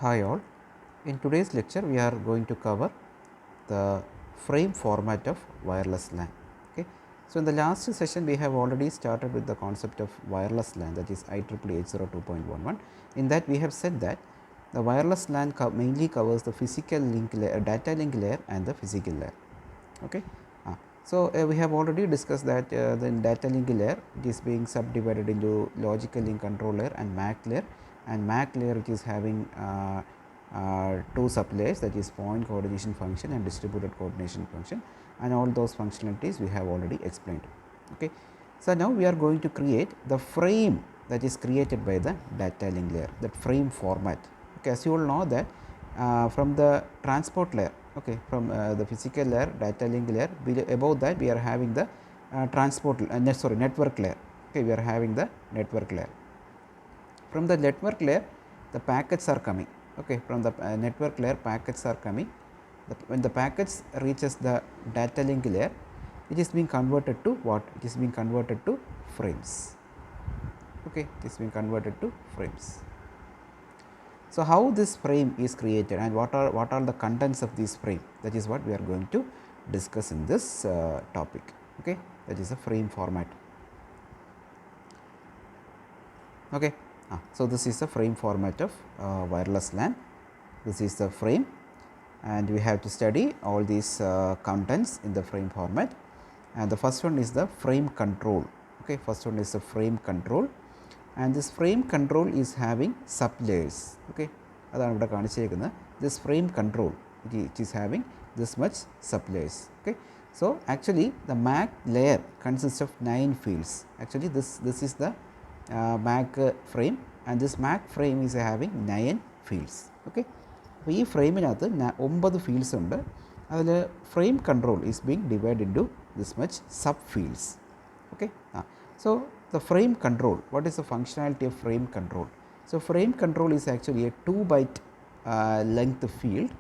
Hi all, in today's lecture we are going to cover the frame format of wireless LAN. Okay. So, in the last session we have already started with the concept of wireless LAN, that is IEEE 802.11. In that we have said that the wireless LAN mainly covers the physical link layer, data link layer and the physical layer. Okay. So, we have already discussed that the data link layer, it is being subdivided into logical link control layer and MAC layer, and MAC layer which is having two sublayers, that is point coordination function and distributed coordination function, and all those functionalities we have already explained. Okay. So, now we are going to create the frame that is created by the data link layer, that frame format. Okay. As you all know that from the transport layer, okay, from the physical layer, data link layer, above that we are having the network layer. Okay, we are having the network layer. From the network layer the packets are coming. Okay, from the network layer packets are coming. When the packets reaches the data link layer, it is being converted to what? It is being converted to frames. Okay, it is being converted to frames. So, how this frame is created and what are the contents of this frame, that is what we are going to discuss in this topic. Okay, that is a frame format. Okay. So, this is the frame format of wireless LAN. This is the frame and we have to study all these contents in the frame format, and the first one is the frame control. Okay, first one is the frame control, and this frame control is having sub layers. Okay, this frame control it is having this much sub layers. Okay. So, actually the MAC layer consists of 9 fields. Actually this is the MAC frame, and this MAC frame is having 9 fields. Okay. അപ്പോൾ ഈ ഫ്രെയിമിനകത്ത് 9 fields ഉണ്ട്. അതിൽ frame control is being divide into this much subfields. Okay. So, the frame control, what is the functionality of frame control? So, frame control is actually a 2 byte length field.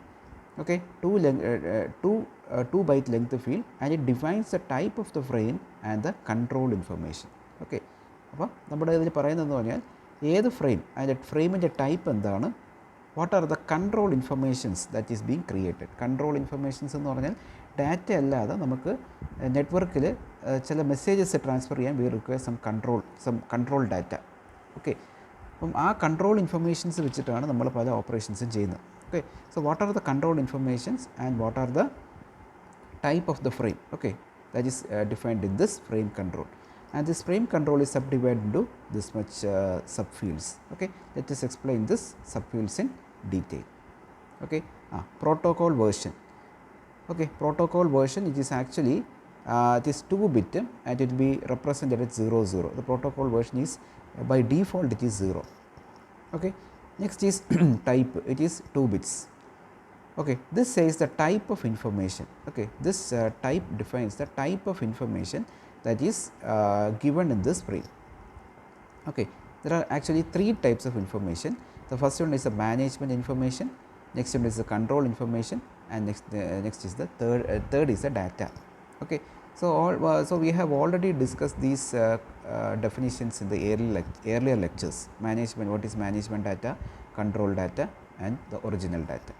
Okay, 2 byte length field, and it defines the type of the frame and the control information. Okay. അപ്പോൾ നമ്മുടെ ഇതിൽ പറയുന്നതെന്ന് പറഞ്ഞാൽ ഏത് frame, അതിൻ്റെ ഫ്രെയിമിൻ്റെ type എന്താണ്, what are the control informations that is being created. Control informations എന്ന് പറഞ്ഞാൽ ഡാറ്റ അല്ലാതെ നമുക്ക് നെറ്റ്വർക്കിൽ ചില മെസ്സേജസ് ട്രാൻസ്ഫർ ചെയ്യാൻ we require some control data. Okay. അപ്പം ആ കൺട്രോൾ ഇൻഫർമേഷൻസ് വെച്ചിട്ടാണ് നമ്മൾ പല ഓപ്പറേഷൻസും ചെയ്യുന്നത്. Okay. So what are the control informations and what are the type of the frame, okay, that is defined in this frame control, and this frame control is subdivided into this much subfields. Okay, let us explain this subfields in detail. Okay. Protocol version. Okay, protocol version, it is actually it is 2 bit and it will be represented as 00. The protocol version is by default it is 0. Okay. Next is type, it is 2 bits. Okay, this says the type of information. Okay, this type defines the type of information that is given in this frame. Okay, there are actually 3 types of information. The first one is the management information, next one is the control information, and next is the third is the data. Okay, so so we have already discussed these definitions in the earlier lectures. Management, what is management data, control data, and the original data.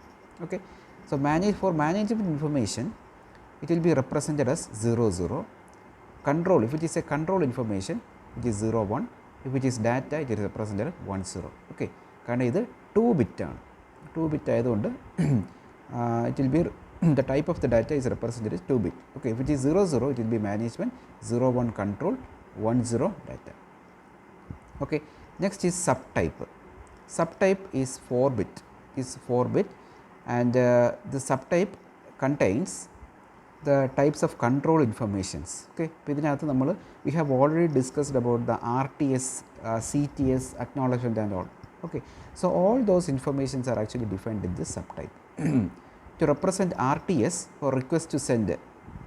Okay. So, for management information it will be represented as 00. Control, if it is a control information, it is 01. If it is data, it is represented as 10. Okay. കാരണം ഇത് 2 bit ആണ്. 2 bit ആയതുകൊണ്ട് it will be the type of the data is represented as 2 bit. Okay. If it is 00, it will be management, 01 control, 10 data. Okay. Next is subtype. Subtype is 4 bit. Is 4 bit. And the subtype contains the types of control informations. Okay, we have already discussed about the RTS, CTS, acknowledgement and all. Okay, so all those informations are actually defined in this subtype. To represent RTS, for request to send,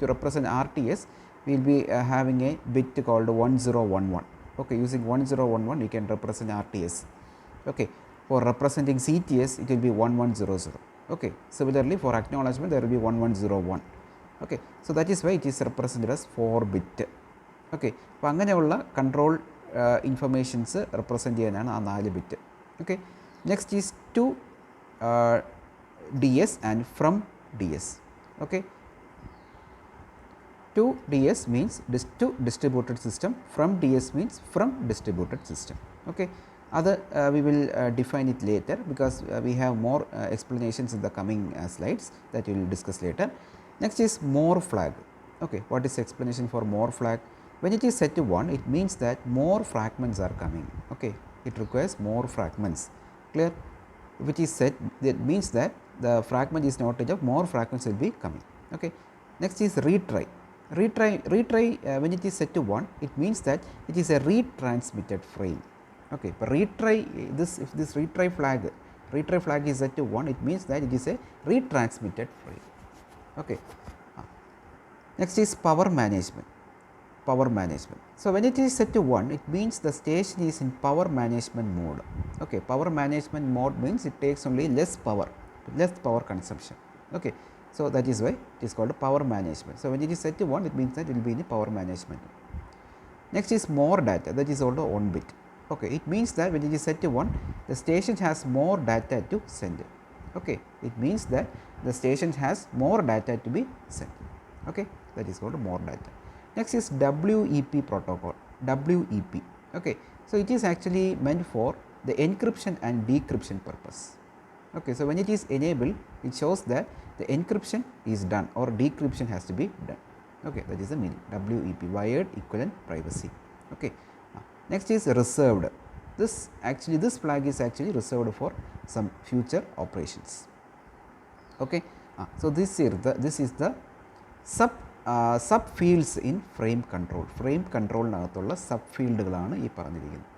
to represent RTS, we will be having a bit called 1011. Okay, using 1011 we can represent RTS. Okay, for representing CTS it will be 1100. Okay. Similarly, for acknowledgement there will be 1101. Okay. So, that is why it is represented as 4 bit. Okay. അപ്പോൾ അങ്ങനെയുള്ള control informations represent ചെയ്യാനാണ് ആ 4 bit. Okay. Next is 2 ds and from ds. Okay. To ds means to distributed system, from ds means from distributed system. Okay. Other we will define it later, because we have more explanations in the coming slides that we will discuss later. Next is more flag. Okay. What is the explanation for more flag? When it is set to 1, it means that more fragments are coming. Okay. It requires more fragments. Clear? If it is set, that means that the fragment is not enough, more fragments will be coming. Okay. Next is retry. Retry when it is set to 1, it means that it is a retransmitted frame. Okay. But retry, if this retry flag is set to 1, it means that it is a retransmitted frame. Okay. Next is power management. So when it is set to 1, it means the station is in power management mode. Okay. Power management mode means it takes only less power consumption. Okay. So that is why it is called power management. So when it is set to 1, it means that it will be in power management. Next is more data, that is also on bit. Okay. It means that when it is set to 1, the station has more data to send. Okay. It means that the station has more data to be sent. Okay. That is called more data. Next is WEP protocol. WEP. Okay. So it is actually meant for the encryption and decryption purpose. Okay. So when it is enabled, it shows that the encryption is done or decryption has to be done. Okay. That is the meaning. WEP, wired equivalent privacy. Okay. Next is reserved. This flag is actually reserved for some future operations. Okay. So this is the sub fields in frame control. Frame control nagathulla sub fieldകളാണ് ഈ പറഞ്ഞിരിക്കുന്നത്.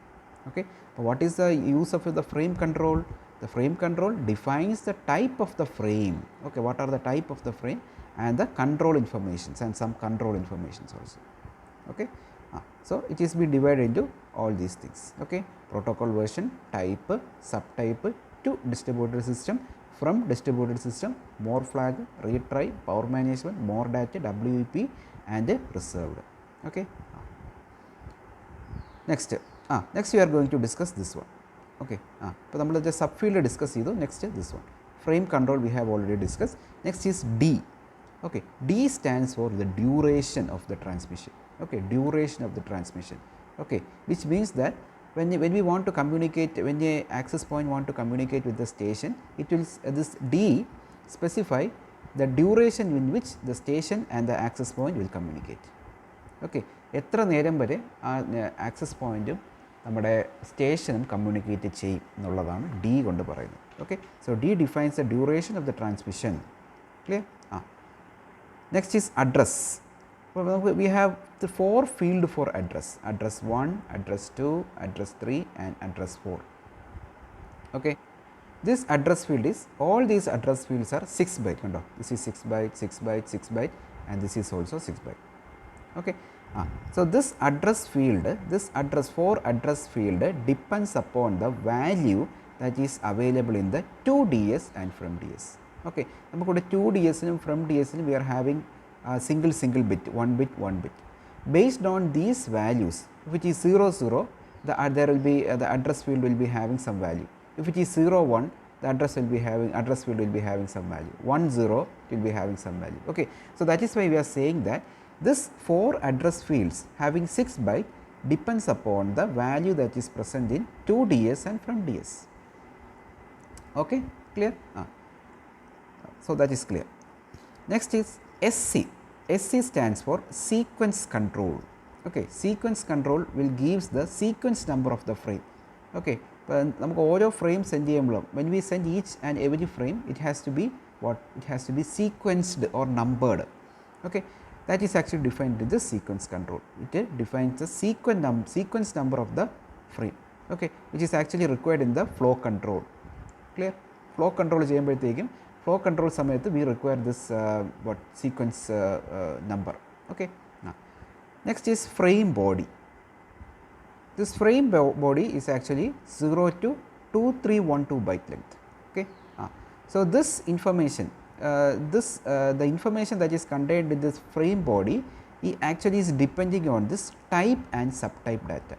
Okay. What is the use of the frame control? The frame control defines the type of the frame. Okay. What are the type of the frame and the control informations and some control informations also. Okay. So it is be divided into all these things. Okay. Protocol version, type, subtype, to distributed system, from distributed system, more flag, retry, power management, more data, WEP, and reserved. Okay. Next we are going to discuss this one. Okay. So we have subfield discuss next this one. Frame control we have already discussed. Next is D. Okay. D stands for the duration of the transmission. Okay. Duration of the transmission. Okay. Which means that when we want to communicate, when a access point want to communicate with the station, it will this D specify the duration in which the station and the access point will communicate. Okay. എത്ര നേരം വരെ ആ access പോയിൻറ്റും നമ്മുടെ സ്റ്റേഷനും communicate ചെയ്യും എന്നുള്ളതാണ് D കൊണ്ട് പറയുന്നത്. Okay. So D defines the duration of the transmission. Clear? Next is address. അപ്പോൾ നമുക്ക് we have the 4 field four address. Address 1, address 2, address 3 and address 4. Okay. This address field is, all these address fields R 6 byte. കണ്ടോ? This is 6 byte, 6 byte, 6 byte, and this is also 6 byte. Okay. So this address field, this address depends upon the value that is available in the 2DS and from DS. Okay. നമുക്കിവിടെ 2DSനും from DSനും we are having single bit, 1 bit. Based on these values, if it is 0, 0, there will be the address field will be having some value. If it is 0, 1, the address field will be having some value. 1, 0 will be having some value. Okay. So that is why we are saying that this 4 address fields having 6 byte depends upon the value that is present in 2DS and from DS. Okay, clear? So that is clear. Next is SC. SC stands for sequence control. Okay, sequence control will gives the sequence number of the frame. Okay, നമുക്ക് ഓരോ frame send ചെയ്യുമ്പോഴും when we send each and every frame, it has to be what? It has to be sequenced or numbered. Okay. That is actually defined in the sequence control. It defines the sequence number of the frame. Okay, which is actually required in the flow control. Clear? Flow control ചെയ്യുമ്പോഴത്തേക്കും flow control സമയത്ത് we require this sequence number. Okay. Next is frame body. This frame body is actually 0 to 2312 byte length. Okay. So this information, the information that is contained in this frame body, it actually is depending on this type and subtype data.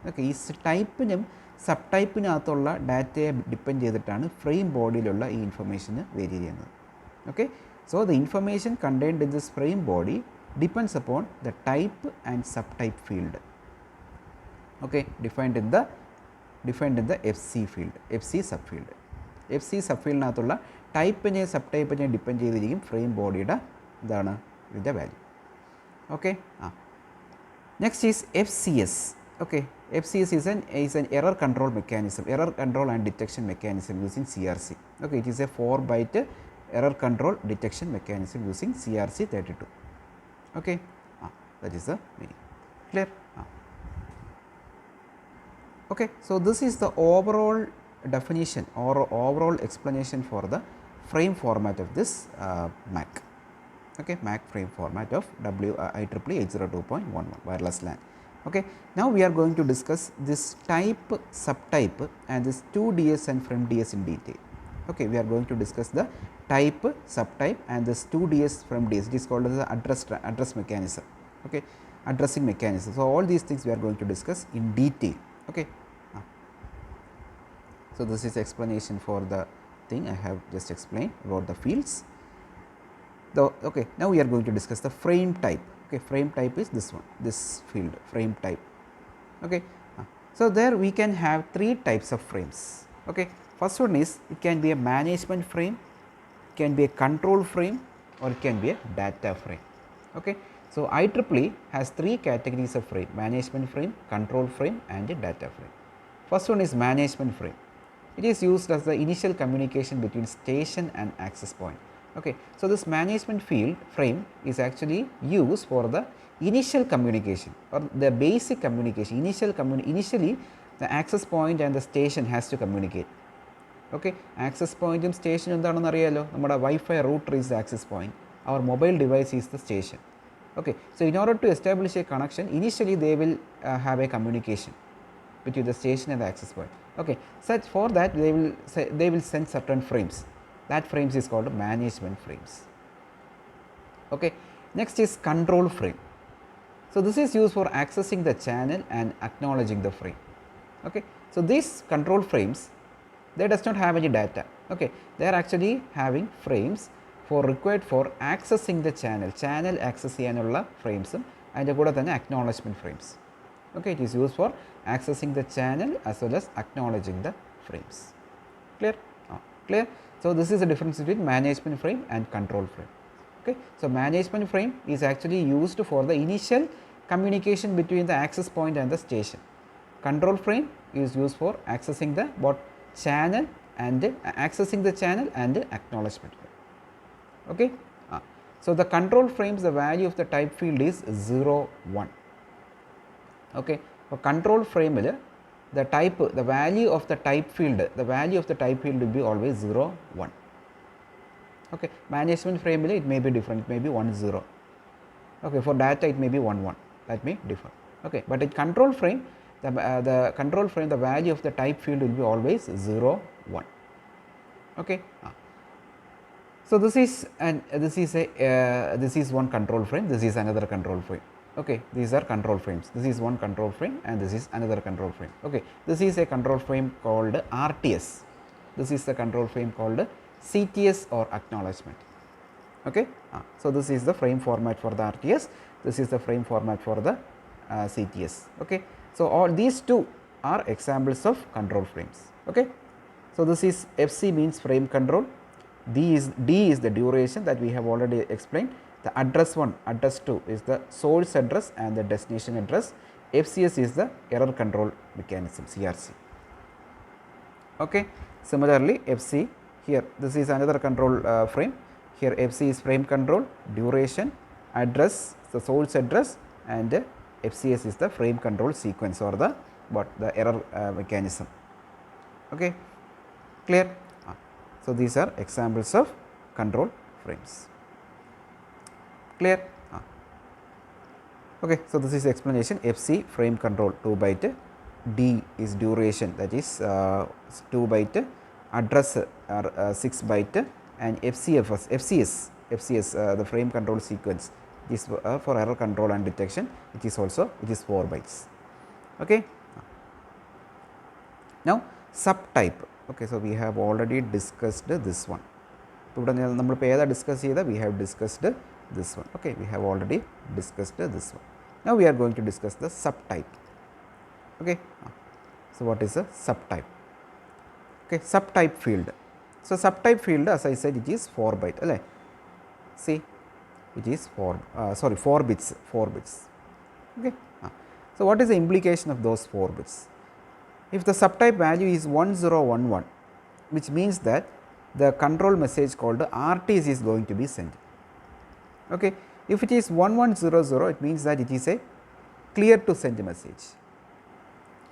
Okay, this type നും sub ടൈപ്പിനകത്തുള്ള ഡാറ്റയെ depend ചെയ്തിട്ടാണ് frame ബോഡിയിലുള്ള ഈ ഇൻഫർമേഷന് vary ചെയ്യുന്നത്. Okay, so the information contained in this frame body depends upon the type and sub type field. Okay, defined in the F C field, F C sub field. F C sub ഫീൽഡിനകത്തുള്ള ടൈപ്പിനെയും sub ടൈപ്പിനെയും depend ചെയ്തിരിക്കും frame ബോഡിയുടെ എന്താണ് ഇതിൻ്റെ value. Okay, next is F C S. Okay, FCS is an error control mechanism, error control and detection mechanism using CRC. Okay, it is a 4-byte error control detection mechanism using CRC32. Okay, that is the meaning. Clear? Okay, so this is the overall definition or overall explanation for the frame format of this MAC. Okay, MAC frame format of IEEE 802.11 wireless LAN. Okay, now we are going to discuss this type, subtype and this 2DS and FREMDS in detail. Okay, we are going to discuss the type, subtype and this 2DS FREMDS. It is called as the address mechanism. Okay, addressing mechanism. So all these things we are going to discuss in detail. Okay, so this is explanation for the thing I have just explained about the fields. Okay, now we are going to discuss the frame type. Okay, frame type is this one, this field, frame type. Okay, so there we can have 3 types of frames. Okay, first one is it can be a management frame, it can be a control frame or it can be a data frame. Okay, so IEEE has 3 categories of frame: management frame, control frame and a data frame. First one is management frame. It is used as the initial communication between station and access point. Okay, so this management frame is actually used for the initial communication or the basic communication. Initially the access point and the station has to communicate. Okay, access point and station എന്താണെന്ന് അറിയാലോ, നമ്മുടെ Wi-Fi router is the access point, our mobile device is the station. Okay, so in order to establish a connection, initially they will have a communication between the station and the access point. Okay, such for that they will send certain frames. That frames is called management frames. Okay, next is control frame. So this is used for accessing the channel and acknowledging the frame. Okay, so these control frames, they does not have any data. Okay, they are actually having frames required for accessing the channel access ചെയ്യാനുള്ള ഫ്രെയിംസും അതിൻ്റെ കൂടെ തന്നെ acknowledgement frames. Okay, it is used for accessing the channel as well as acknowledging the frames. Clear? Clear? So this is the difference between management frame and control frame. Okay, so management frame is actually used for the initial communication between the access point and the station. Control frame is used for accessing the channel and acknowledgement frame. Okay, so the control frames, the value of the type field is 0, 1. Okay, for control frame the value of the type field will be always 0, 1. Okay, management frame it may be different, it may be 1, 0. Okay, for data it may be 1, 1, that may differ. Okay, but in control frame the value of the type field will be always 0, 1. Okay, so this is one control frame, this is another control frame. Okay, these are control frames. This is one control frame and this is another control frame. Okay, this is a control frame called RTS. This is the control frame called CTS or acknowledgement. Okay, so this is the frame format for the RTS. This is the frame format for the CTS. Okay, so all these two are examples of control frames. Okay, so this is FC means frame control. D is the duration that we have already explained. The address 1, address 2 is the source address and the destination address. FCS is the error control mechanism, CRC. Okay, similarly FC here, this is another control frame. Here FC is frame control, duration, address, the source address and FCS is the frame control sequence or the error mechanism. Okay, clear? So these are examples of control frames. Clear? Okay, so this is the explanation. FC frame control 2 byte, D is duration, that is 2 byte, address are 6 byte and FCS the frame control sequence is for error control and detection, it is 4 bytes. Okay, Now subtype. Okay, so we have already discussed this one. We have discussed this one. Okay, we have already discussed this one. Now we are going to discuss the subtype. Okay, so what is a subtype? Okay, subtype field. So subtype field, as I said, it is 4 byte. See, it is 4 bits. Okay, so what is the implication of those 4 bits? If the subtype value is 1011, which means that the control message called RTS is going to be sent. Okay, if it is 1100, it means that it is a clear to send message.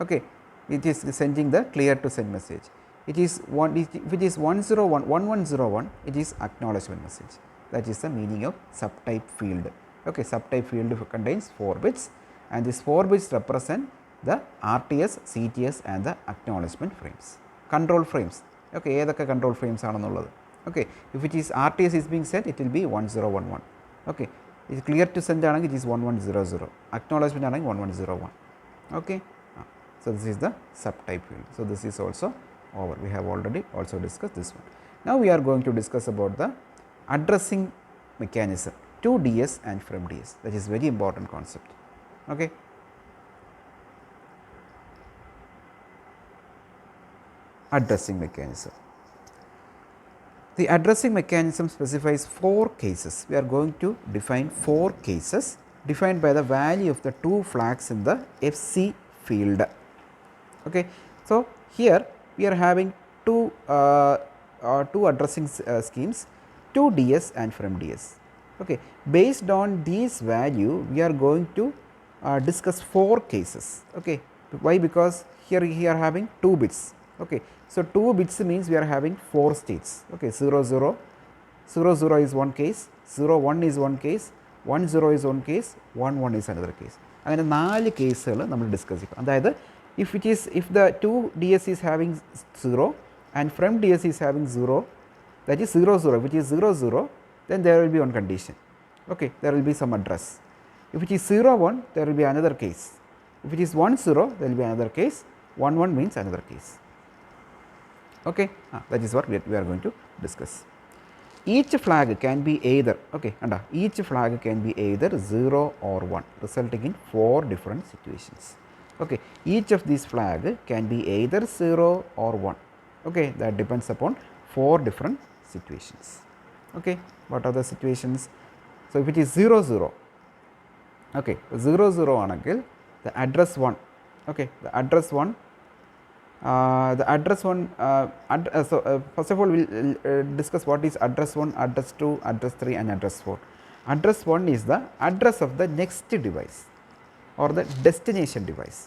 Okay, it is sending the clear to send message. It is if it is 1101, it is acknowledgement message. That is the meaning of subtype field. Okay, subtype field contains 4 bits, and these 4 bits represent the RTS, CTS and the acknowledgement frames, control frames. Okay, ഏതൊക്കെ control frames ആണെന്നുള്ളത്. Okay, if it is RTS is being sent, it will be 1011. Okay, it is clear to send ആണെങ്കിൽ it is 1100, acknowledgement ആണെങ്കിൽ 1101. Okay, so this is the subtype field. So this is also over. We have already also discussed this one. Now we are going to discuss about the addressing mechanism to DS and from DS. That is very important concept. Okay, addressing mechanism. The addressing mechanism specifies 4 cases. We are going to define 4 cases defined by the value of the 2 flags in the FC field. Okay, so here we are having two addressing schemes, to DS and from DS. Okay, based on these value, we are going to discuss 4 cases. Okay, why? Because here we are having 2 bits. Okay, so 2 bits means we are having 4 states. Okay, 0 0 0 0 is one case, 0 1 is one case, 1 0 is one case, 1 1 is another case. അങ്ങനെ 4 കേസുകൾ നമ്മൾ discuss ചെയ്യും. അതായത് if the 2 DS is having 0 and from DS is having 0, that is 0 0, which is 0 0, then there will be one condition. Okay, there will be some address. If it is 0 1, there will be another case. If it is 1 0, there will be another case. 1 1 means another case. Okay, that is what we are going to discuss. Each flag can be either, okay, each flag can be either 0 or 1, resulting in 4 different situations. Okay, each of these flag can be either 0 or 1. Okay, that depends upon 4 different situations. Okay, what are the situations? So if it is 0 0, okay, 0 0 ആണെങ്കിൽ the address 1, okay, the address 1, first of all we will discuss what is address 1, address 2, address 3 and address 4. Address 1 is the address of the next device or the destination device.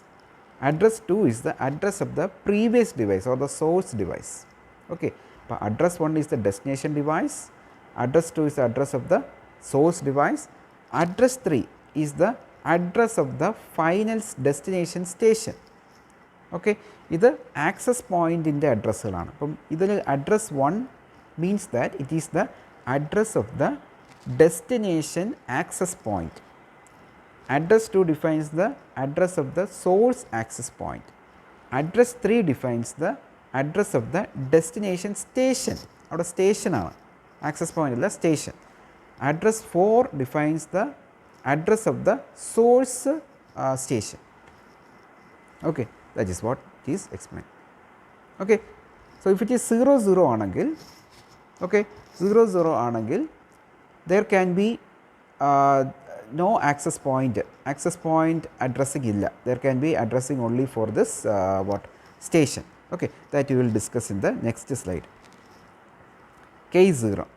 Address 2 is the address of the previous device or the source device. Okay, but address 1 is the destination device, address 2 is the address of the source device, address 3 is the address of the final destination station. Okay, ഇത് access പോയിൻറ്റിൻ്റെ അഡ്രസ്സുകളാണ്. അപ്പം ഇതിൽ address 1 means that it is the address of the destination access point. Address 2 defines the address of the source access point. Address 3 defines the address of the destination station. അവിടെ സ്റ്റേഷനാണ്, access point അല്ല station. Address 4 defines the address of the source station. Okay, that is what it is explained. Okay, so if it is 0 0 ആണെങ്കിൽ, okay, 0 0 ആണെങ്കിൽ there can be no access point addressing illa. There can be addressing only for this station. Okay, that we will discuss in the next slide. Case 0,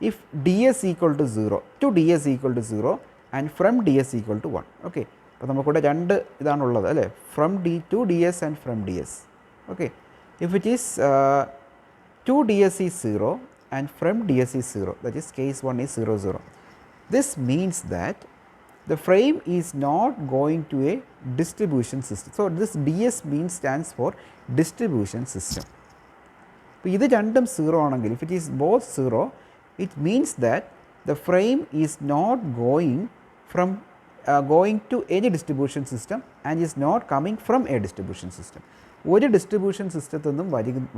if DS equal to 0, to DS equal to 0 and from DS equal to 1. Okay, അപ്പോൾ നമുക്കിവിടെ 2 ഇതാണുള്ളത് അല്ലേ, from to DS and from DS. Okay, if it is 2 DS is 0 and from DS is 0, that is case 1 is 0 0. This means that the frame is not going to a distribution system. So this DS means stands for distribution system. അപ്പോൾ ഇത് രണ്ടും 0 ആണെങ്കിൽ, if it is both 0, it means that the frame is not going to any distribution system and is not coming from a distribution system. ഒരു distribution സിസ്റ്റത്തിൽ നിന്നും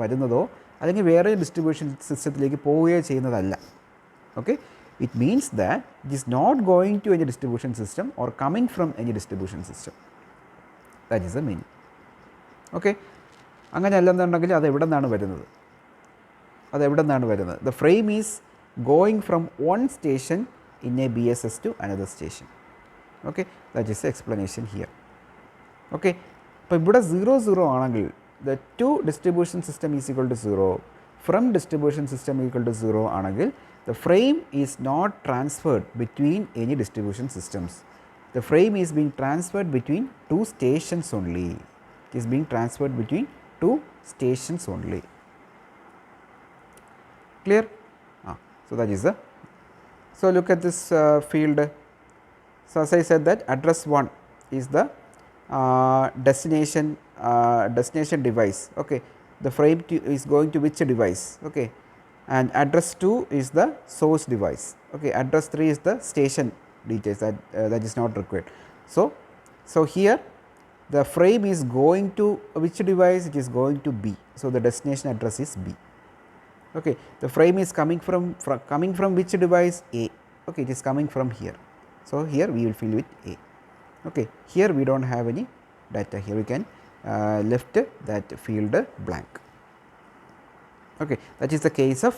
വരുന്നതോ അല്ലെങ്കിൽ വേറെ ഡിസ്ട്രിബ്യൂഷൻ സിസ്റ്റത്തിലേക്ക് പോവുകയോ ചെയ്യുന്നതല്ല. Okay, it means that it is not going to any distribution system or coming from any distribution system. That is the meaning. Okay, അങ്ങനെ അല്ലെന്നുണ്ടെങ്കിൽ അത് എവിടെ നിന്നാണ് വരുന്നത്? The frame is going from one station in a BSS to another station. Okay, that is the explanation here. Okay, അപ്പോൾ ഇവിടെ 0 0 ആണെങ്കിൽ the to distribution system is equal to 0, from distribution system equal to 0 ആണെങ്കിൽ the frame is not transferred between any distribution systems. The frame is being transferred between two stations only. It is being transferred between two stations only. Clear? So that is the. So look at this field. So as I said that address 1 is the destination device. Okay, the frame is going to which device? Okay, and address 2 is the source device. Okay, address 3 is the station details that is not required. So here the frame is going to which device? It is going to B. So the destination address is B. Okay, the frame is coming from which device? A. Okay, it is coming from here. So here we will fill with A. Okay, here we don't have any data. Here we can left that field blank. Okay, that is the case of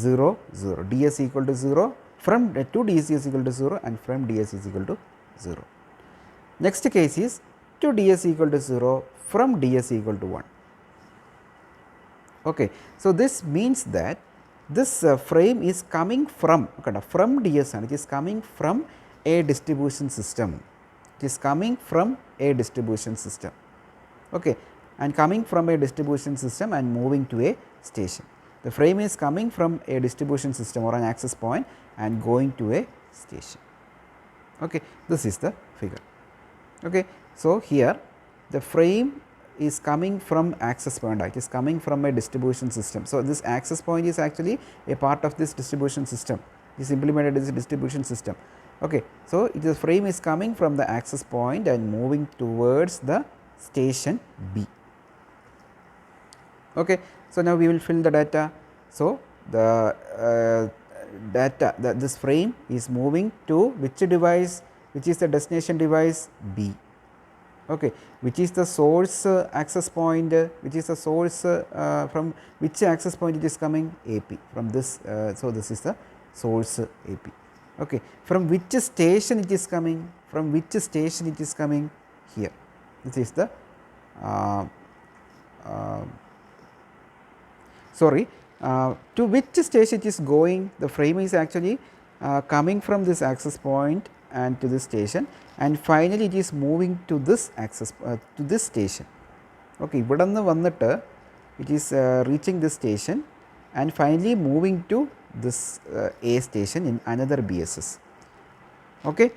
0 0. DS equal to 0, from to DS is equal to 0 and from DS is equal to 0. Next case is to DS equal to 0, from DS equal to 1. Okay, so this means that this frame is coming from DS, and it is coming from a distribution system. It is coming from a distribution system. Okay, and coming from a distribution system and moving to a station. The frame is coming from a distribution system or an access point and going to a station. Okay, this is the figure. Okay, so here the frame is coming from access point. It is coming from a distribution system. So this access point is actually a part of this distribution system. It is implemented as a distribution system. Okay, so the frame is coming from the access point and moving towards the station B. Okay, so now we will fill the data. So the data that this frame is moving to which device? Which is the destination device? B. Okay, which is the source access point? Which is the source from which access point it is coming? AP. From this, so this is the source AP. Okay, from which station it is coming? From which station it is coming? Here. This is the to which station it is going? The frame is actually coming from this access point and to this station, and finally it is moving to this access to this station. Okay, ivadannu vannittu it is reaching this station and finally moving to this A station in another BSS. Okay,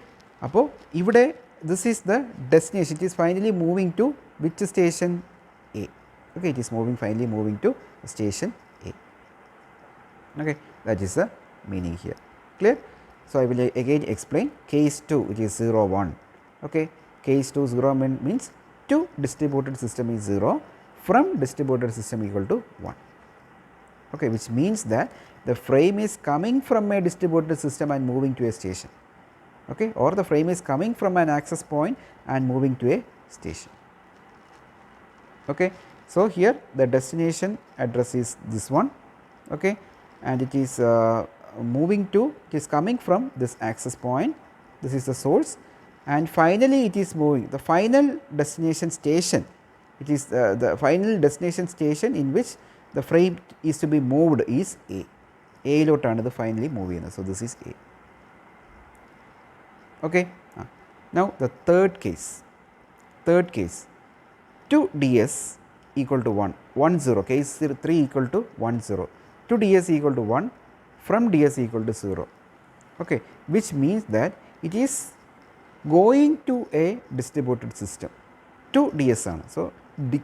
appo ivide this is the destination. It is finally moving to which station? A. Okay, it is finally moving to station A. Okay, that is the meaning here. Clear? So I will again explain. Case 2, it is 0 1. Okay, case 2 0 means to distributed system is 0, from distributed system equal to 1. Okay, which means that the frame is coming from a distributed system and moving to a station. Okay, or the frame is coming from an access point and moving to a station. Okay, so here the destination address is this one. Okay, and it is moving to, it is coming from this access point, this is the source, and finally it is moving the final destination station. It is the final destination station in which the frame is to be moved is A. A lottanu the finally move cheyunnathu. So this is A. Okay, now the third case to DS equal to 1 1 0, case 3 equal to 1 0, to DS equal to 1, from DS equal to 0. Okay, which means that it is going to a distributed system. To DS ആണ്. So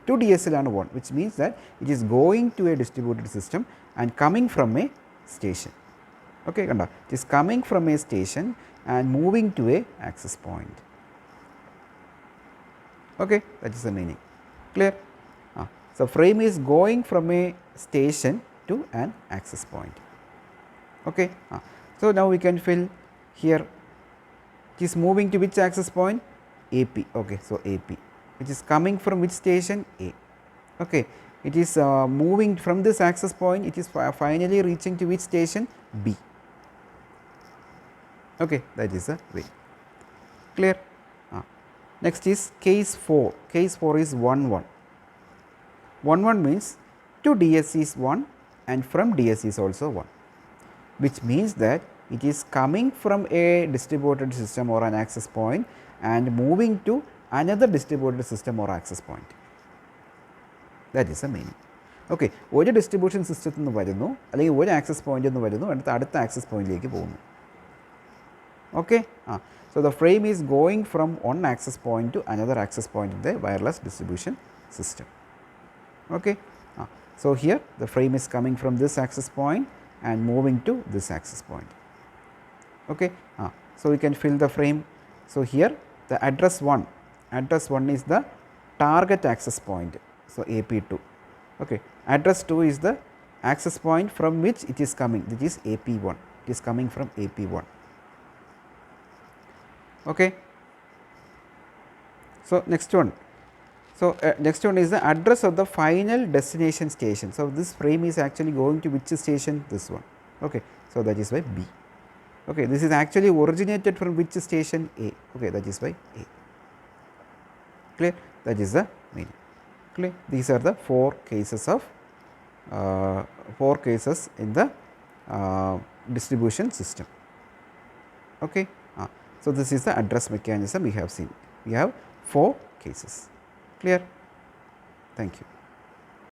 to DS ലാണ് 1, which means that it is going to a distributed system and coming from a station. Okay, kanda, it is coming from a station and moving to a access point. Okay, that is the meaning. Clear? So, frame is going from a station to an access point. Okay. So, now we can fill here, it is moving to which access point? AP. Okay. So, AP, which is coming from which station? A. Okay. It is moving from this access point, it is finally reaching to which station? B. Okay. That is the way. Clear? Next is case 4. Case 4 is 1 1. 1 1 means to DS is 1 and from DS is also 1, which means that it is coming from a distributed system or an access point and moving to another distributed system or access point. That is the meaning. Okay, ഒരു distribution സിസ്റ്റത്തിൽ നിന്ന് വരുന്നു അല്ലെങ്കിൽ ഒരു access പോയിന്റിൽ നിന്ന് വരുന്നു അടുത്ത ആക്സസ് പോയിന്റിലേക്ക് പോകുന്നു. Okay. So, the frame is going from one access point to another access point in the wireless distribution system. Okay. So, here the frame is coming from this access point and moving to this access point. Okay. So, we can fill the frame. So, here the address 1 is the target access point. So, AP2. Okay. Address 2 is the access point from which it is coming, which is AP1. It is coming from AP1. Okay. So, next one. So, next one is the address of the final destination station. So, this frame is actually going to which station? This one. Okay. So, that is by B. Okay. This is actually originated from which station? A. Okay. That is by A. Clear? That is the meaning. Clear? These are the 4 cases of 4 cases in the distribution system. Okay. So, this is the address mechanism we have seen. We have 4 cases. Clear? Thank you.